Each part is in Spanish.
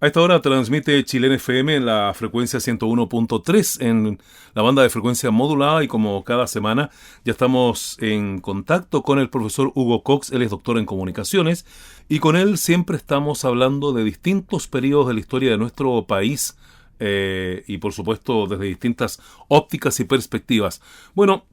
A esta hora transmite Chilena FM en la frecuencia 101.3 en la banda de frecuencia modulada y como cada semana ya estamos en contacto con el profesor Hugo Cox, él es doctor en comunicaciones y con él siempre estamos hablando de distintos periodos de la historia de nuestro país y por supuesto desde distintas ópticas y perspectivas. Bueno,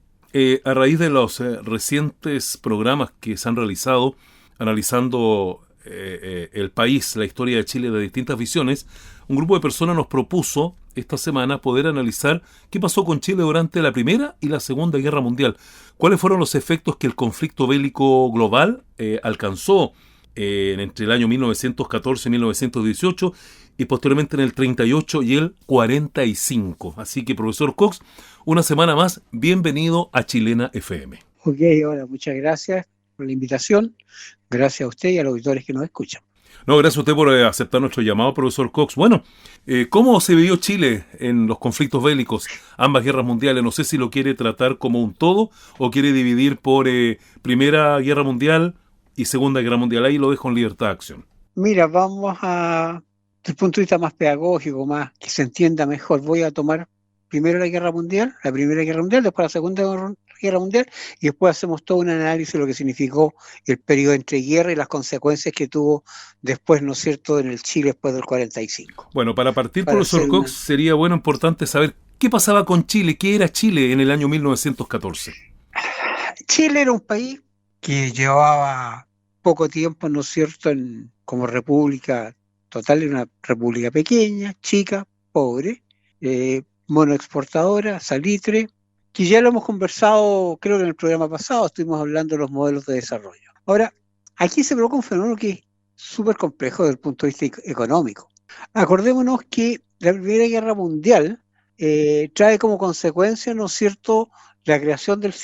a raíz de los recientes programas que se han realizado analizando el país, la historia de Chile de distintas visiones, un grupo de personas nos propuso esta semana poder analizar qué pasó con Chile durante la Primera y la Segunda Guerra Mundial. ¿Cuáles fueron los efectos que el conflicto bélico global alcanzó entre el año 1914 y 1918 y posteriormente en el 38 y el 45? Así que, profesor Cox, una semana más, bienvenido a Chilena FM. Ok, hola, muchas gracias por la invitación. Gracias a usted y a los auditores que nos escuchan. No, gracias a usted por aceptar nuestro llamado, profesor Cox. Bueno, ¿cómo se vivió Chile en los conflictos bélicos, ambas guerras mundiales? No sé si lo quiere tratar como un todo o quiere dividir por Primera Guerra Mundial y Segunda Guerra Mundial. Ahí lo dejo en libertad de acción. Mira, vamos a, desde el punto de vista más pedagógico, más que se entienda mejor, voy a tomar primero la Primera Guerra Mundial, después la Segunda Guerra Mundial, y después hacemos todo un análisis de lo que significó el periodo entre guerra y las consecuencias que tuvo después, ¿no es cierto?, en el Chile después del 45. Bueno, para partir, profesor Cox, sería importante saber qué pasaba con Chile, qué era Chile en el año 1914. Chile era un país que llevaba poco tiempo, ¿no es cierto?, como república total, era una república pequeña, chica, pobre, monoexportadora, salitre, que ya lo hemos conversado, creo que en el programa pasado estuvimos hablando de los modelos de desarrollo. Ahora, aquí se provoca un fenómeno que es súper complejo desde el punto de vista económico. Acordémonos que la Primera Guerra Mundial trae como consecuencia, ¿no es cierto?, la creación del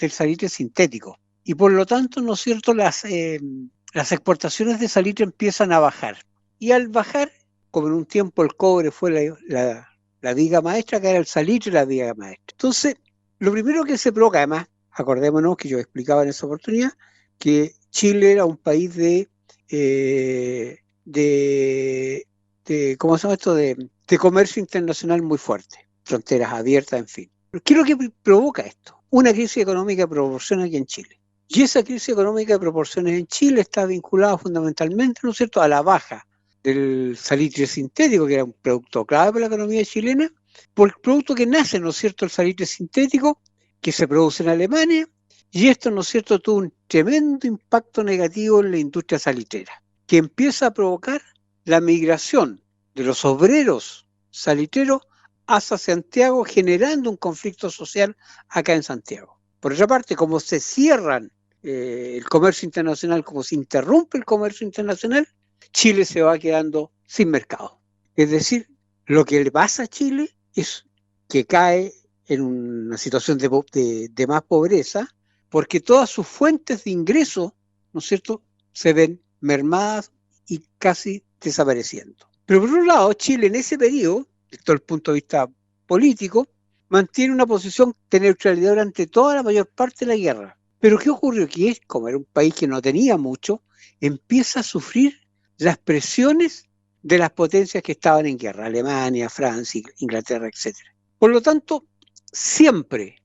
salitre sintético. Y por lo tanto, ¿no es cierto?, las exportaciones de salitre empiezan a bajar. Y al bajar, como en un tiempo el cobre fue la viga maestra, que era el salitre la viga maestra. Entonces, lo primero que se provoca, además, acordémonos que yo explicaba en esa oportunidad, que Chile era un país ¿cómo se llama esto? De comercio internacional muy fuerte, fronteras abiertas, en fin. ¿Qué es lo que provoca esto? Una crisis económica de proporciones aquí en Chile. Y esa crisis económica de proporciones en Chile está vinculada fundamentalmente, ¿no es cierto?, a la baja del salitre sintético, que era un producto clave para la economía chilena, por el producto que nace, ¿no es cierto?, el salitre sintético, que se produce en Alemania, y esto, ¿no es cierto?, tuvo un tremendo impacto negativo en la industria salitrera, que empieza a provocar la migración de los obreros salitreros hacia Santiago, generando un conflicto social acá en Santiago. Por otra parte, como se cierran el comercio internacional, como se interrumpe el comercio internacional, Chile se va quedando sin mercado. Es decir, lo que le pasa a Chile es que cae en una situación de más pobreza, porque todas sus fuentes de ingreso, ¿no es cierto?, se ven mermadas y casi desapareciendo. Pero por un lado, Chile en ese periodo, desde el punto de vista político, mantiene una posición de neutralidad durante toda la mayor parte de la guerra. Pero ¿qué ocurrió? Que como era un país que no tenía mucho, empieza a sufrir las presiones de las potencias que estaban en guerra, Alemania, Francia, Inglaterra, etc. Por lo tanto, siempre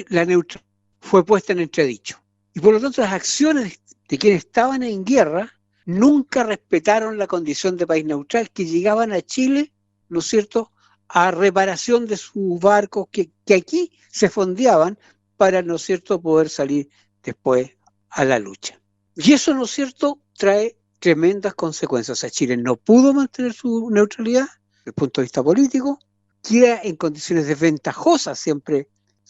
la neutralidad fue puesta en entredicho. Y por lo tanto, las acciones de quienes estaban en guerra nunca respetaron la condición de país neutral, que llegaban a Chile, ¿no es cierto?, a reparación de sus barcos que aquí se fondeaban para, ¿no es cierto?, poder salir después a la lucha. Y eso, ¿no es cierto?, trae tremendas consecuencias. O sea, Chile no pudo mantener su neutralidad desde el punto de vista político, queda en condiciones desventajosas siempre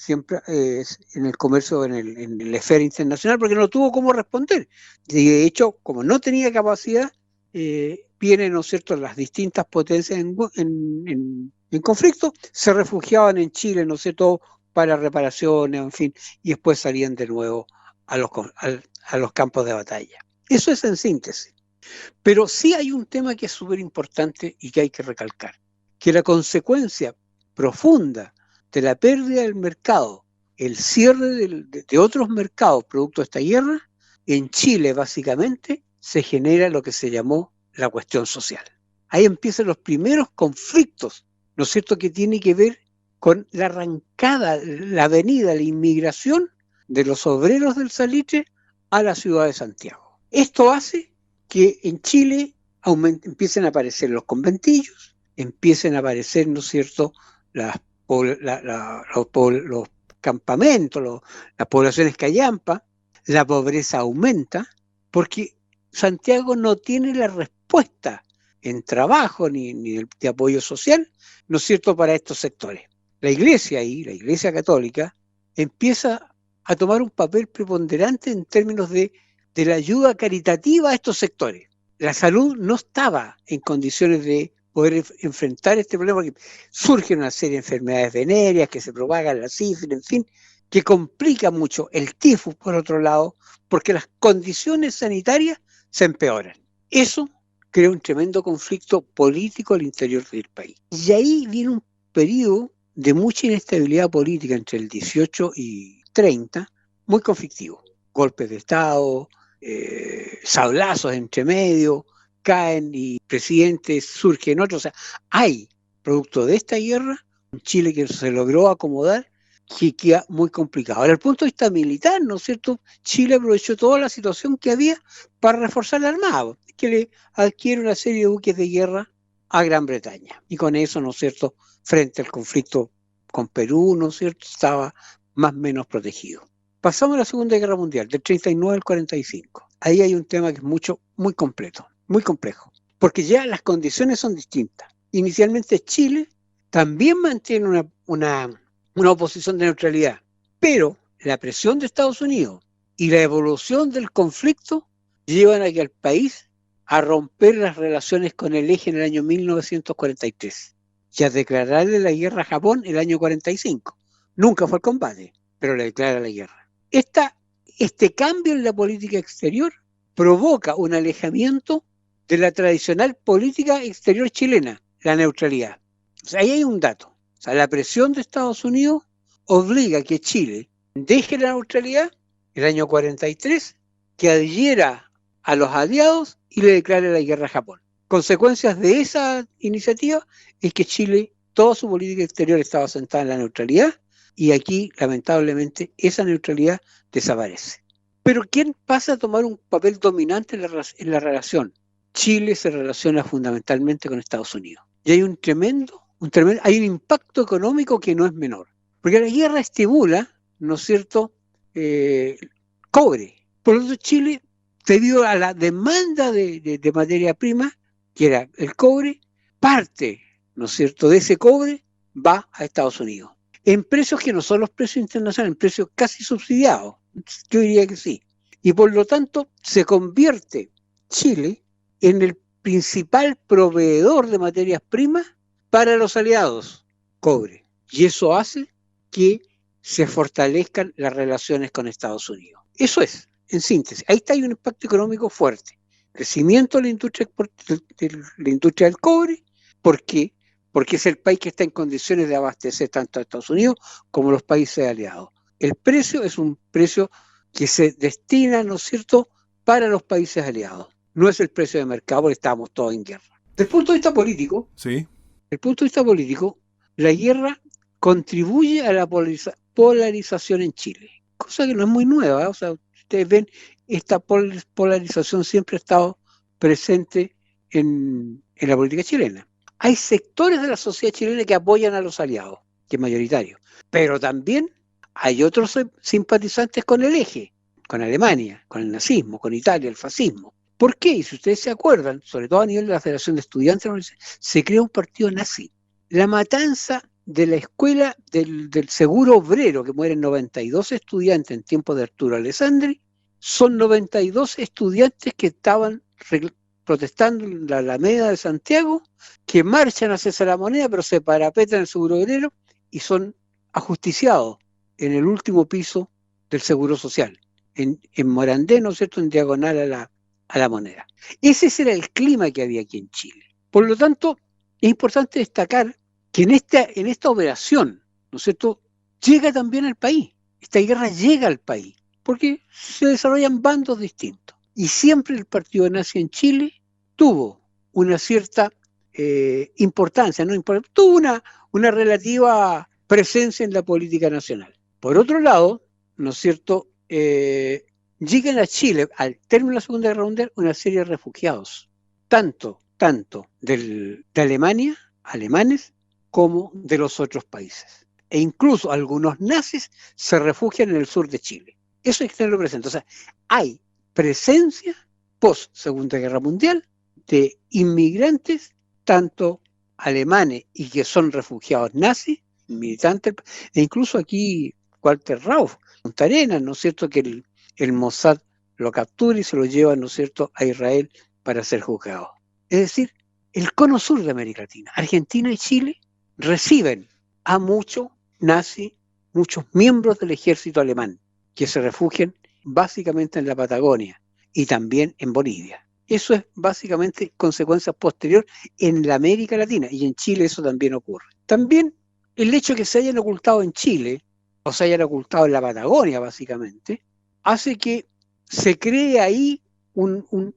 en el comercio, en la esfera internacional, porque no tuvo cómo responder. Y de hecho, como no tenía capacidad, vienen, ¿no es cierto?, las distintas potencias en conflicto, se refugiaban en Chile, ¿no es cierto?, para reparaciones, en fin, y después salían de nuevo a los campos de batalla. Eso es en síntesis. Pero sí hay un tema que es súper importante y que hay que recalcar, que la consecuencia profunda de la pérdida del mercado, el cierre de otros mercados producto de esta guerra, en Chile básicamente se genera lo que se llamó la cuestión social. ahí empiezan los primeros conflictos, ¿no es cierto?, que tiene que ver con la arrancada, la venida, la inmigración de los obreros del salitre a la ciudad de Santiago. Esto hace que en Chile empiecen a aparecer los conventillos, empiecen a aparecer, ¿no es cierto?, los campamentos, las poblaciones callampa, la pobreza aumenta, porque Santiago no tiene la respuesta en trabajo ni de apoyo social, ¿no es cierto?, para estos sectores. La Iglesia Católica, empieza a tomar un papel preponderante en términos de la ayuda caritativa a estos sectores. La salud no estaba en condiciones de poder enfrentar este problema, porque surgen una serie de enfermedades venéreas que se propagan, la sífilis, en fin, que complica mucho el tifus, por otro lado, porque las condiciones sanitarias se empeoran. Eso crea un tremendo conflicto político al interior del país. Y ahí viene un periodo de mucha inestabilidad política entre el 18 y 30, muy conflictivo. Golpes de Estado, sablazos entre medio, caen y presidentes surgen otros. O sea, hay, producto de esta guerra, un Chile que se logró acomodar, que queda muy complicado. Ahora, desde el punto de vista militar, ¿no es cierto?, Chile aprovechó toda la situación que había para reforzar la Armada, que le adquiere una serie de buques de guerra a Gran Bretaña. Y con eso, ¿no es cierto?, frente al conflicto con Perú, ¿no es cierto?, estaba más o menos protegido. Pasamos a la Segunda Guerra Mundial, del 39 al 45. Ahí hay un tema que es muy completo, muy complejo, porque ya las condiciones son distintas. Inicialmente Chile también mantiene una oposición de neutralidad, pero la presión de Estados Unidos y la evolución del conflicto llevan a que al país a romper las relaciones con el eje en el año 1943 y a declararle la guerra a Japón el año 45. Nunca fue el combate, pero le declara la guerra. Este cambio en la política exterior provoca un alejamiento de la tradicional política exterior chilena, la neutralidad. O sea, ahí hay un dato. O sea, la presión de Estados Unidos obliga a que Chile deje la neutralidad el año 43, que adhiera a los aliados y le declare la guerra a Japón. Consecuencias de esa iniciativa es que Chile, toda su política exterior estaba sentada en la neutralidad y aquí, lamentablemente, esa neutralidad desaparece. Pero ¿quién pasa a tomar un papel dominante en la relación? Chile se relaciona fundamentalmente con Estados Unidos. Y hay hay un impacto económico que no es menor. Porque la guerra estimula, ¿no es cierto?, cobre. Por lo tanto, Chile, debido a la demanda de materia prima, que era el cobre, parte, ¿no es cierto?, de ese cobre va a Estados Unidos. En precios que no son los precios internacionales, en precios casi subsidiados. Yo diría que sí. Y por lo tanto, se convierte Chile en el principal proveedor de materias primas para los aliados, cobre. Y eso hace que se fortalezcan las relaciones con Estados Unidos. Eso es, en síntesis. Ahí está, hay un impacto económico fuerte. Crecimiento de la industria del cobre. ¿Por qué? Porque es el país que está en condiciones de abastecer tanto a Estados Unidos como a los países aliados. El precio es un precio que se destina, ¿no es cierto?, para los países aliados. No es el precio de mercado porque estábamos todos en guerra. Desde el punto de vista político, sí, la guerra contribuye a la polarización en Chile, cosa que no es muy nueva, ¿eh? O sea, ustedes ven, esta polarización siempre ha estado presente en la política chilena. Hay sectores de la sociedad chilena que apoyan a los aliados, que es mayoritario, pero también hay otros simpatizantes con el eje, con Alemania, con el nazismo, con Italia, el fascismo. ¿Por qué? Y si ustedes se acuerdan, sobre todo a nivel de la Federación de Estudiantes, se crea un partido nazi. La matanza de la escuela del Seguro Obrero, que mueren 92 estudiantes en tiempo de Arturo Alessandri, son 92 estudiantes que estaban protestando en la Alameda de Santiago, que marchan hacia la Moneda, pero se parapetan en el Seguro Obrero y son ajusticiados en el último piso del Seguro Social, en Morandé, ¿no es cierto?, en diagonal a la Moneda. Ese era el clima que había aquí en Chile. Por lo tanto, es importante destacar que en esta operación, ¿no es cierto?, llega también al país. Esta guerra llega al país, porque se desarrollan bandos distintos. Y siempre el partido nazi en Chile tuvo una cierta importancia, no tuvo una relativa presencia en la política nacional. Por otro lado, ¿no es cierto?, llegan a Chile, al término de la Segunda Guerra Mundial, una serie de refugiados, tanto de Alemania, alemanes, como de los otros países. E incluso algunos nazis se refugian en el sur de Chile. Eso hay que tenerlo presente. O sea, hay presencia post-Segunda Guerra Mundial de inmigrantes, tanto alemanes y que son refugiados nazis, militantes, e incluso aquí Walter Rauff, Punta Arenas, ¿no es cierto?, que el Mossad lo captura y se lo lleva, ¿no es cierto?, a Israel para ser juzgado. Es decir, el cono sur de América Latina, Argentina y Chile, reciben a muchos nazis, muchos miembros del ejército alemán, que se refugian básicamente en la Patagonia y también en Bolivia. Eso es básicamente consecuencia posterior en la América Latina, y en Chile eso también ocurre. También el hecho de que se hayan ocultado en Chile, o se hayan ocultado en la Patagonia básicamente, hace que se cree ahí un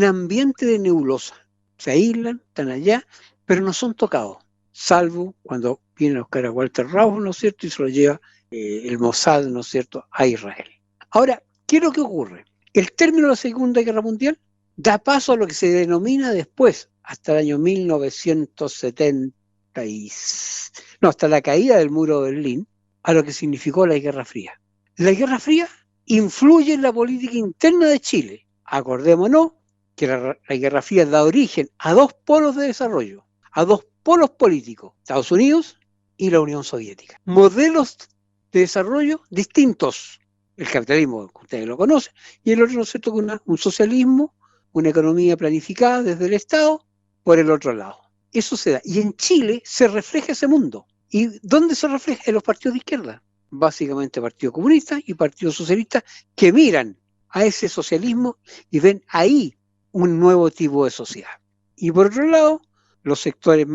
ambiente de nebulosa. Se aíslan, están allá, pero no son tocados, salvo cuando vienen a buscar a Walter Rauff, ¿no es cierto?, y se lo lleva el Mossad, ¿no es cierto?, a Israel. Ahora, ¿qué es lo que ocurre? El término de la Segunda Guerra Mundial da paso a lo que se denomina después, hasta el año 1970, hasta la caída del muro de Berlín, a lo que significó la Guerra Fría. La Guerra Fría influye en la política interna de Chile. Acordémonos que la Guerra Fría da origen a dos polos de desarrollo, a dos polos políticos, Estados Unidos y la Unión Soviética. Modelos de desarrollo distintos. El capitalismo, ustedes lo conocen, y el otro, ¿no es cierto?, un socialismo, una economía planificada desde el Estado, por el otro lado. Eso se da. Y en Chile se refleja ese mundo. ¿Y dónde se refleja? En los partidos de izquierda. Básicamente Partido Comunista y Partido Socialista, que miran a ese socialismo y ven ahí un nuevo tipo de sociedad. Y por otro lado, los sectores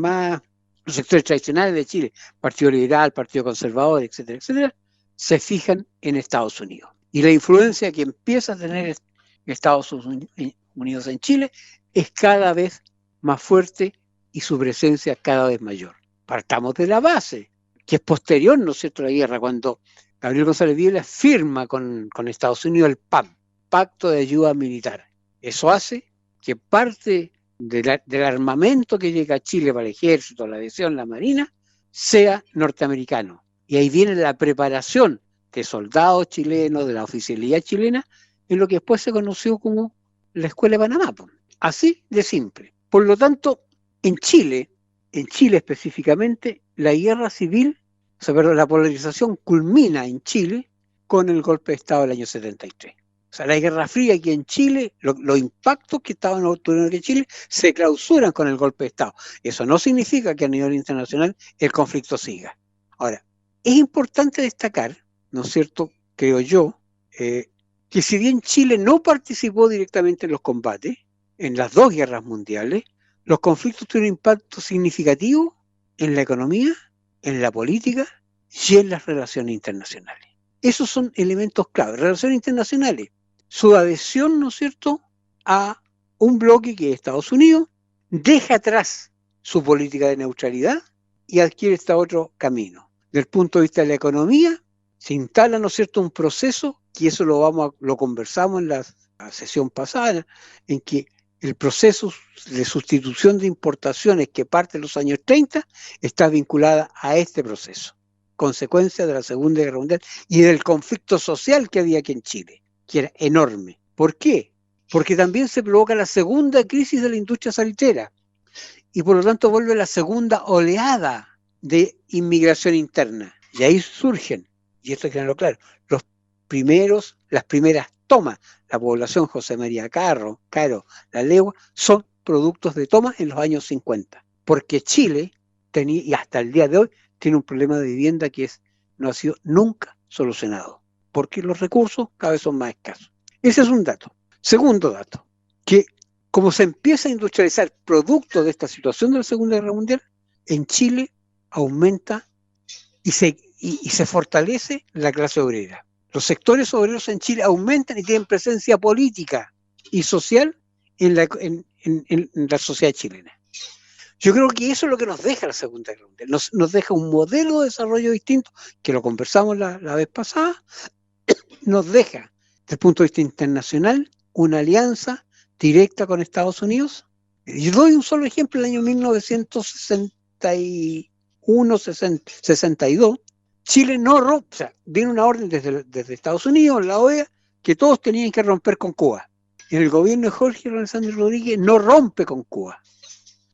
tradicionales de Chile, Partido Liberal, Partido Conservador, etcétera, etcétera, se fijan en Estados Unidos. Y la influencia que empieza a tener Estados Unidos en Chile es cada vez más fuerte y su presencia cada vez mayor. Partamos de la base, que es posterior, ¿no es cierto?, a la guerra, cuando Gabriel González Videla firma con Estados Unidos el PAM, Pacto de Ayuda Militar. Eso hace que parte del armamento que llega a Chile para el ejército, la aviación, la marina, sea norteamericano. Y ahí viene la preparación de soldados chilenos, de la oficialidad chilena, en lo que después se conoció como la Escuela de Panamá. Así de simple. Por lo tanto, en Chile específicamente, la guerra civil, la polarización culmina en Chile con el golpe de Estado del año 73. O sea, la Guerra Fría aquí en Chile, los impactos que estaban ocurriendo aquí en Chile se clausuran con el golpe de Estado. Eso no significa que a nivel internacional el conflicto siga. Ahora, es importante destacar, ¿no es cierto?, creo yo, que si bien Chile no participó directamente en los combates, en las dos guerras mundiales, los conflictos tuvieron un impacto significativo en la economía, en la política y en las relaciones internacionales. Esos son elementos clave. Relaciones internacionales, su adhesión, ¿no es cierto?, a un bloque que es Estados Unidos, deja atrás su política de neutralidad y adquiere este otro camino. Desde el punto de vista de la economía, se instala, ¿no es cierto?, un proceso, y eso lo conversamos en la sesión pasada, en que el proceso de sustitución de importaciones que parte de los años 30 está vinculada a este proceso, consecuencia de la Segunda Guerra Mundial y del conflicto social que había aquí en Chile, que era enorme. ¿Por qué? Porque también se provoca la segunda crisis de la industria salitera y por lo tanto vuelve la segunda oleada de inmigración interna. Y ahí surgen, y esto hay que tenerlo claro, las primeras tomas. La población José María Caro, La Legua, son productos de toma en los años 50. Porque Chile tenía, y hasta el día de hoy, tiene un problema de vivienda que no ha sido nunca solucionado. Porque los recursos cada vez son más escasos. Ese es un dato. Segundo dato, que como se empieza a industrializar producto de esta situación de la Segunda Guerra Mundial, en Chile aumenta y se fortalece la clase obrera. Los sectores obreros en Chile aumentan y tienen presencia política y social en la sociedad chilena. Yo creo que eso es lo que nos deja la Segunda Guerra Mundial. Nos deja un modelo de desarrollo distinto, que lo conversamos la vez pasada, nos deja, desde el punto de vista internacional, una alianza directa con Estados Unidos. Yo doy un solo ejemplo, el año 1961, 62, Chile no rompe, o sea, viene una orden desde Estados Unidos, la OEA, que todos tenían que romper con Cuba. En el gobierno de Jorge Alessandro Rodríguez no rompe con Cuba,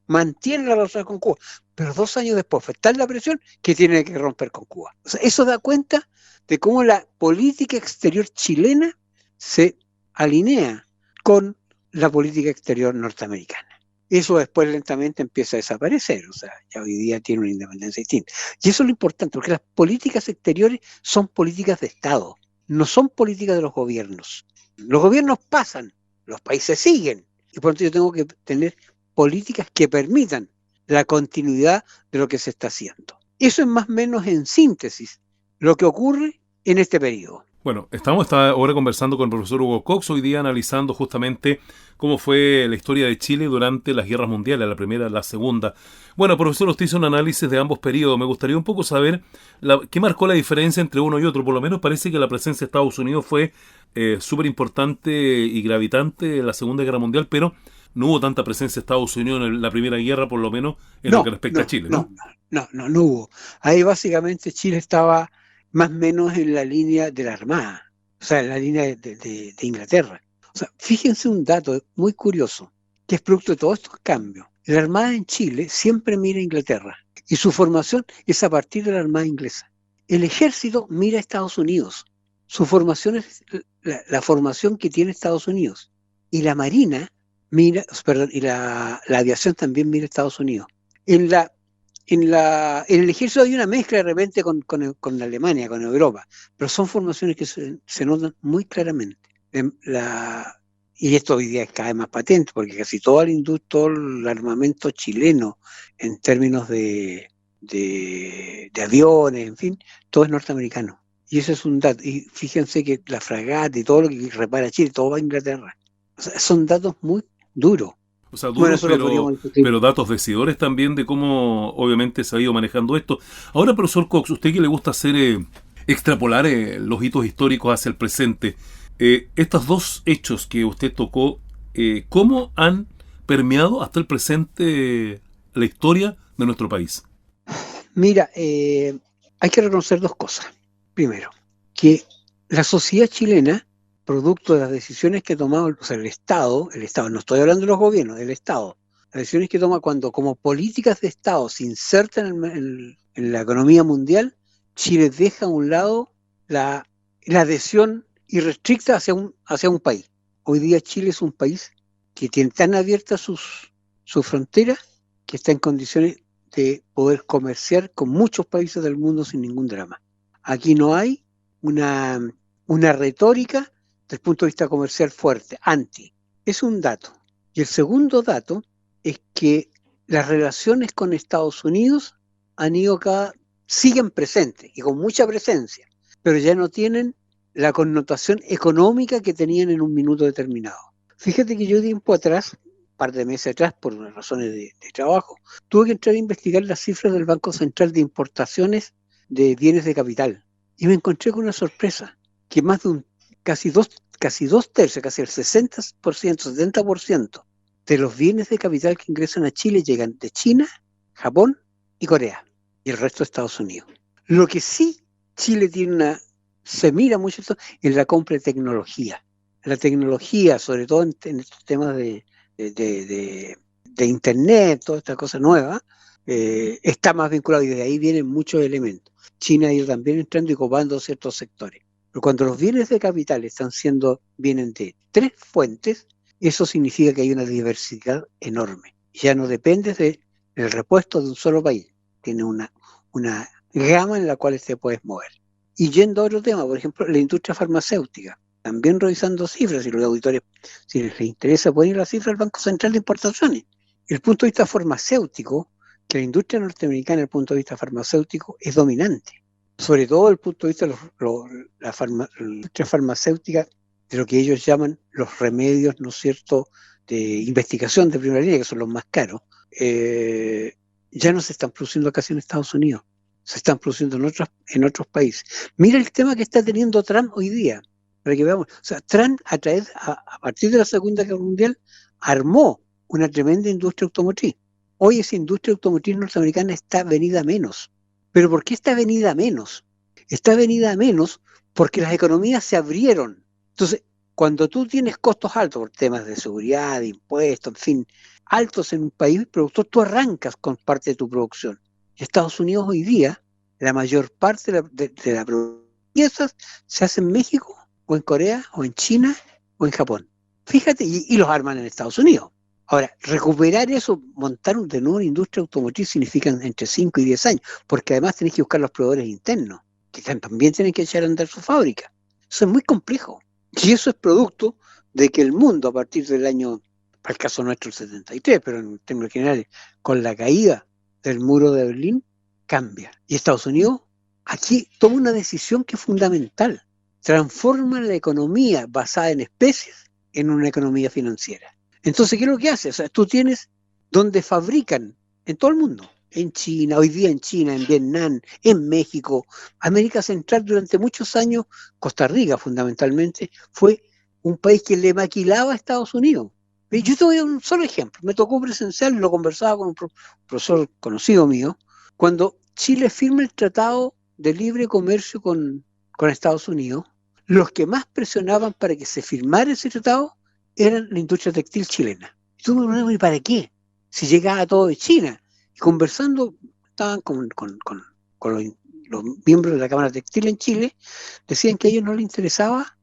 mantiene la relación con Cuba, pero 2 años después fue tal la presión que tiene que romper con Cuba. O sea, eso da cuenta de cómo la política exterior chilena se alinea con la política exterior norteamericana. Eso después lentamente empieza a desaparecer, o sea, ya hoy día tiene una independencia distinta. Y eso es lo importante, porque las políticas exteriores son políticas de Estado, no son políticas de los gobiernos. Los gobiernos pasan, los países siguen, y por lo tanto yo tengo que tener políticas que permitan la continuidad de lo que se está haciendo. Eso es más o menos en síntesis lo que ocurre en este periodo. Bueno, estamos ahora conversando con el profesor Hugo Cox, hoy día analizando justamente cómo fue la historia de Chile durante las guerras mundiales, la primera y la segunda. Bueno, profesor, usted hizo un análisis de ambos periodos. Me gustaría un poco saber qué marcó la diferencia entre uno y otro. Por lo menos parece que la presencia de Estados Unidos fue súper importante y gravitante en la Segunda Guerra Mundial, pero no hubo tanta presencia de Estados Unidos en la Primera Guerra, por lo menos en lo que respecta a Chile, ¿no? No hubo. Ahí básicamente Chile estaba más o menos en la línea de la Armada, o sea, en la línea de Inglaterra. O sea, fíjense un dato muy curioso, que es producto de todos estos cambios. La Armada en Chile siempre mira a Inglaterra, y su formación es a partir de la Armada inglesa. El Ejército mira a Estados Unidos, su formación es la formación que tiene Estados Unidos, y la Marina mira, perdón, y la aviación también mira a Estados Unidos. En el ejército hay una mezcla de repente con Alemania, con Europa, pero son formaciones que se notan muy claramente. Y esto hoy día es cada vez más patente, porque casi todo el armamento chileno, en términos de aviones, en fin, todo es norteamericano. Y eso es un dato. Y fíjense que la fragata y todo lo que repara Chile, todo va a Inglaterra. O sea, son datos muy duros. O sea, Bueno, duros, eso lo podríamos discutir. pero datos decidores también de cómo obviamente se ha ido manejando esto. Ahora, profesor Cox, usted que le gusta hacer extrapolar los hitos históricos hacia el presente, estos dos hechos que usted tocó, ¿cómo han permeado hasta el presente la historia de nuestro país? Mira, hay que reconocer dos cosas. Primero, que la sociedad chilena, producto de las decisiones que tomaba el Estado, no estoy hablando de los gobiernos, del Estado, las decisiones que toma cuando como políticas de Estado se insertan en la economía mundial, Chile deja a un lado la adhesión irrestricta hacia un país. Hoy día Chile es un país que tiene tan abiertas sus fronteras que está en condiciones de poder comerciar con muchos países del mundo sin ningún drama. Aquí no hay una retórica desde el punto de vista comercial fuerte, anti. Es un dato. Y el segundo dato es que las relaciones con Estados Unidos siguen presentes y con mucha presencia, pero ya no tienen la connotación económica que tenían en un minuto determinado. Fíjate que yo tiempo atrás, un par de meses atrás, por razones de trabajo, tuve que entrar a investigar las cifras del Banco Central de importaciones de bienes de capital. Y me encontré con una sorpresa, que más de casi dos tercios, casi el 60%, 70% de los bienes de capital que ingresan a Chile llegan de China, Japón y Corea, y el resto de Estados Unidos. Lo que sí Chile se mira mucho esto en la compra de tecnología. La tecnología, sobre todo en estos temas de Internet, toda esta cosa nueva, está más vinculado y de ahí vienen muchos elementos. China ha ido también entrando y copando ciertos sectores. Pero cuando los bienes de capital vienen de 3 fuentes, eso significa que hay una diversidad enorme. Ya no dependes del repuesto de un solo país. Tiene una gama en la cual te puedes mover. Y yendo a otro tema, por ejemplo, la industria farmacéutica. También revisando cifras, y los auditores, si les interesa, pueden ir a las cifras del Banco Central de Importaciones. El punto de vista farmacéutico, que la industria norteamericana, desde el punto de vista farmacéutico, es dominante. Sobre todo desde el punto de vista de la industria farmacéutica, de lo que ellos llaman los remedios, ¿no es cierto?, de investigación de primera línea, que son los más caros. ya no se están produciendo casi en Estados Unidos, se están produciendo en otros países. Mira el tema que está teniendo Trump hoy día, para que veamos. O sea, Trump a partir de la Segunda Guerra Mundial armó una tremenda industria automotriz. Hoy esa industria automotriz norteamericana está venida a menos. ¿Pero por qué está venida a menos? Está venida a menos porque las economías se abrieron. Entonces, cuando tú tienes costos altos por temas de seguridad, de impuestos, en fin, altos en un país productor, tú arrancas con parte de tu producción. En Estados Unidos hoy día, la mayor parte de la producción se hace en México, o en Corea, o en China, o en Japón. Fíjate, y los arman en Estados Unidos. Ahora, recuperar eso, montar de nuevo una industria automotriz significa entre 5 y 10 años, porque además tenés que buscar los proveedores internos, que también tienen que echar a andar su fábrica. Eso es muy complejo. Y eso es producto de que el mundo, a partir del año, para el caso nuestro, el 73, pero en términos generales, con la caída del muro de Berlín, cambia. Y Estados Unidos aquí toma una decisión que es fundamental. Transforma la economía basada en especies en una economía financiera. Entonces, ¿qué es lo que hace? O sea, tú tienes donde fabrican en todo el mundo, en China, hoy día en China, en Vietnam, en México, América Central durante muchos años, Costa Rica fundamentalmente, fue un país que le maquilaba a Estados Unidos. Yo te voy a dar un solo ejemplo, me tocó presencial, lo conversaba con un profesor conocido mío, cuando Chile firma el Tratado de Libre Comercio con Estados Unidos, los que más presionaban para que se firmara ese tratado eran la industria textil chilena. Y tú me preguntas, ¿y para qué? Si llegaba todo de China. Y conversando, estaban con los miembros de la Cámara Textil en Chile, decían que a ellos no les interesaba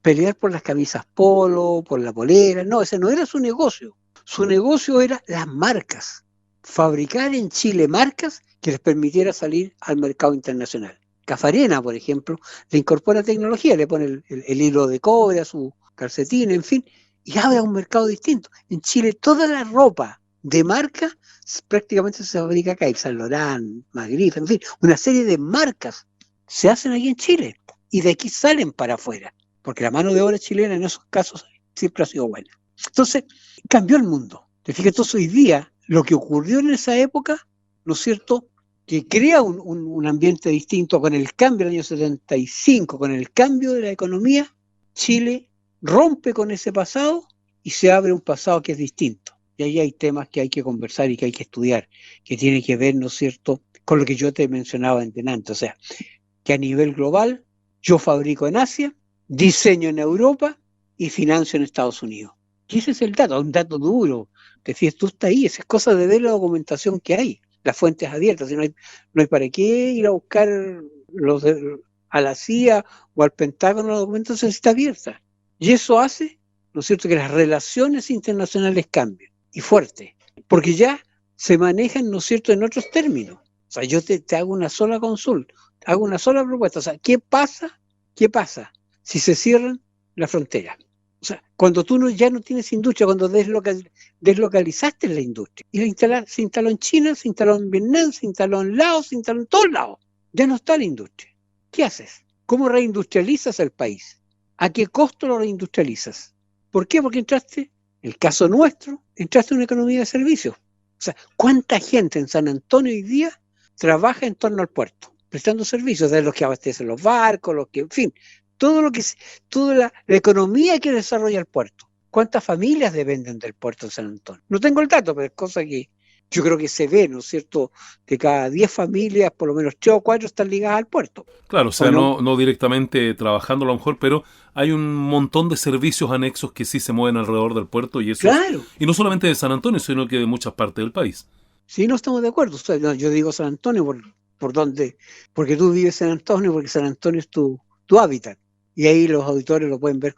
pelear por las camisas polo, por la polera. No, ese no era su negocio. Su negocio era las marcas. Fabricar en Chile marcas que les permitiera salir al mercado internacional. Cafarena, por ejemplo, le incorpora tecnología, le pone el hilo de cobre a su calcetín, en fin, y abre un mercado distinto. En Chile toda la ropa de marca prácticamente se fabrica acá, Yves Saint Laurent, Magritte, en fin, una serie de marcas se hacen aquí en Chile y de aquí salen para afuera, porque la mano de obra chilena en esos casos siempre ha sido buena. Entonces, cambió el mundo. Te fijas, entonces hoy día, lo que ocurrió en esa época, ¿no es cierto?, que crea un ambiente distinto con el cambio del año 75, con el cambio de la economía, Chile rompe con ese pasado y se abre un pasado que es distinto. Y ahí hay temas que hay que conversar y que hay que estudiar, que tienen que ver, ¿no es cierto?, con lo que yo te mencionaba antes. O sea, que a nivel global yo fabrico en Asia, diseño en Europa y financio en Estados Unidos. Y ese es el dato, un dato duro. Te fijas, tú estás ahí, esa es cosa de ver la documentación que hay. Las fuentes abiertas, no hay para qué ir a buscar a la CIA o al Pentágono, la documentación está abierta. Y eso hace, ¿no es cierto?, que las relaciones internacionales cambien, y fuerte, porque ya se manejan, ¿no es cierto?, en otros términos. O sea, yo te hago una sola consulta, hago una sola propuesta. O sea, ¿qué pasa si se cierran las fronteras? O sea, cuando tú ya no tienes industria, cuando deslocalizaste la industria. Y se instaló en China, se instaló en Vietnam, se instaló en Laos, se instaló en todos lados. Ya no está la industria. ¿Qué haces? ¿Cómo reindustrializas el país? ¿A qué costo lo reindustrializas? ¿Por qué? Porque el caso nuestro, entraste en una economía de servicios. O sea, ¿cuánta gente en San Antonio hoy día trabaja en torno al puerto? Prestando servicios, de los que abastecen los barcos, en fin, toda la economía que desarrolla el puerto. ¿Cuántas familias dependen del puerto de San Antonio? No tengo el dato, pero es cosa que yo creo que se ve, ¿no es cierto?, que cada 10 familias, por lo menos 3 o 4 están ligadas al puerto. Claro, o sea, no directamente trabajando a lo mejor, pero hay un montón de servicios anexos que sí se mueven alrededor del puerto y eso. Claro. Y no solamente de San Antonio, sino que de muchas partes del país. Sí, no estamos de acuerdo. O sea, yo digo San Antonio por dónde, porque tú vives en San Antonio, porque San Antonio es tu hábitat. Y ahí los auditores lo pueden ver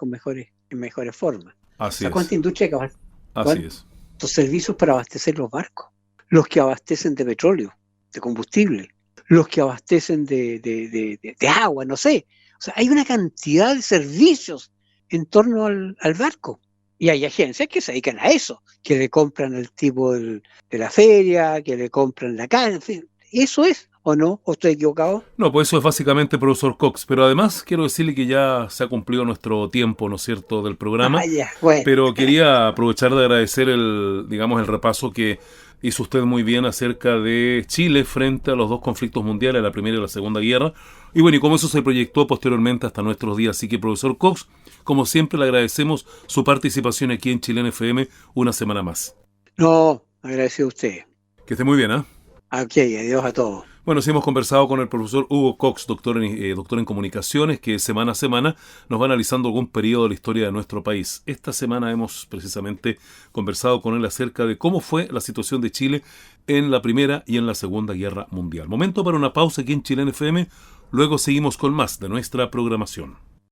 en mejores formas. Así es. ¿Cuánta industria Así es. Estos servicios para abastecer los barcos, los que abastecen de petróleo, de combustible, los que abastecen de agua, no sé. O sea, hay una cantidad de servicios en torno al barco. Y hay agencias que se dedican a eso, que le compran al tipo de la feria, que le compran la carne, en fin. ¿Eso es o no? ¿O estoy equivocado? No, pues eso es básicamente, profesor Cox. Pero además quiero decirle que ya se ha cumplido nuestro tiempo, ¿no es cierto?, del programa. Ya, bueno. Pero quería aprovechar de agradecer el repaso que Hizo usted muy bien acerca de Chile frente a los dos conflictos mundiales, la Primera y la Segunda Guerra. Y bueno, y cómo eso se proyectó posteriormente hasta nuestros días. Así que, profesor Cox, como siempre, le agradecemos su participación aquí en Chilena FM una semana más. No, agradecido a usted. Que esté muy bien, ¿ah? Ok, adiós a todos. Bueno, sí hemos conversado con el profesor Hugo Cox, doctor en comunicaciones, que semana a semana nos va analizando algún periodo de la historia de nuestro país. Esta semana hemos precisamente conversado con él acerca de cómo fue la situación de Chile en la Primera y en la Segunda Guerra Mundial. Momento para una pausa aquí en Chilena FM, luego seguimos con más de nuestra programación.